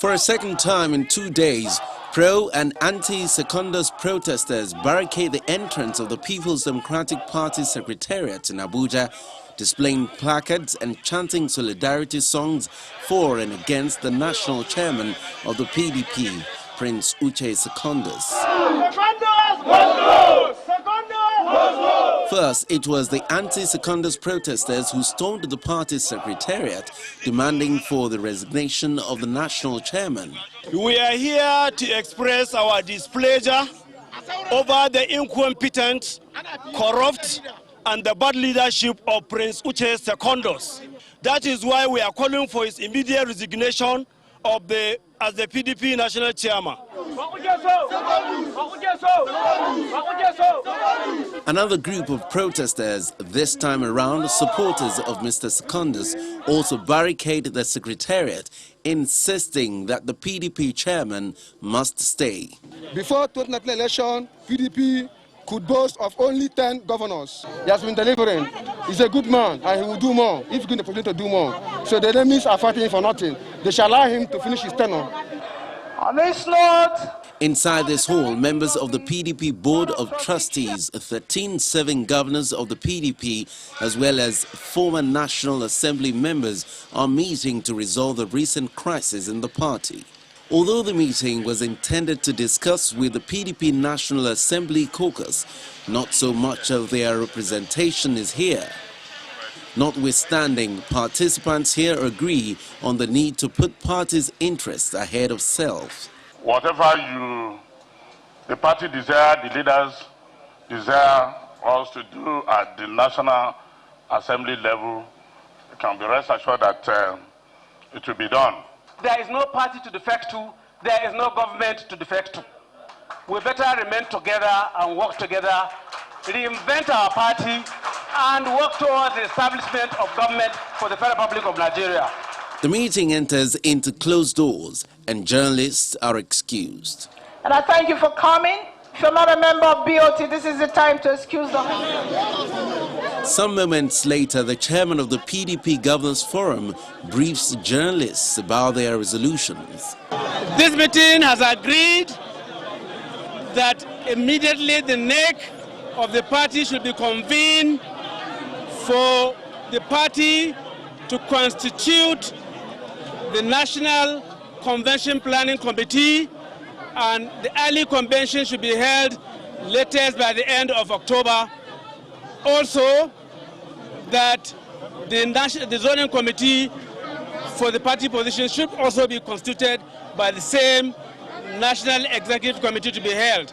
For a second time in 2 days, pro- and anti-Secondus protesters barricade the entrance of the People's Democratic Party Secretariat in Abuja, displaying placards and chanting solidarity songs for and against the national chairman of the PDP, Prince Secondus. First, it was the anti-Secondus protesters who stormed the party's secretariat, demanding for the resignation of the national chairman. We are here to express our displeasure over the incompetent, corrupt, and the bad leadership of Prince Secondus. That is why we are calling for his immediate resignation as the PDP national chairman. Another group of protesters, this time around supporters of Mr. Secondus, also barricaded the secretariat, insisting that the PDP chairman must stay. Before 2019 election, PDP could boast of only 10 governors. He has been delivering. He's a good man and he will do more if he's going to to do more. So the enemies are fighting for nothing. They shall allow him to finish his tenure. On this note, inside this hall, members of the PDP Board of Trustees, 13 serving governors of the PDP, as well as former National Assembly members, are meeting to resolve the recent crisis in the party. Although the meeting was intended to discuss with the PDP National Assembly caucus, not so much of their representation is here. Notwithstanding, participants here agree on the need to put party's interests ahead of self. Whatever the party desire, the leaders desire us to do at the National Assembly level, you can be rest assured that it will be done. there is no party to defect to, there is no government to defect to. We better remain together and work together, reinvent our party, and work towards the establishment of government for the Federal Republic of Nigeria. The meeting enters into closed doors and journalists are excused. And I thank you for coming. If you're not a member of BOT, this is the time to excuse them. Some moments later, the chairman of the PDP Governors Forum briefs journalists about their resolutions. This meeting has agreed that immediately the neck of the party should be convened for the party to constitute the National Convention Planning Committee, and the early convention should be held latest by the end of October. Also, that the zoning committee for the party position should also be constituted by the same National Executive Committee to be held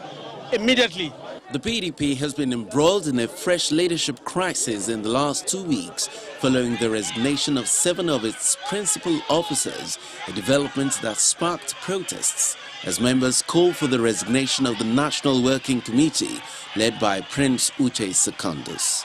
immediately. The PDP has been embroiled in a fresh leadership crisis in the last 2 weeks following the resignation of 7 of its principal officers, a development that sparked protests as members called for the resignation of the National Working Committee led by Prince Secondus.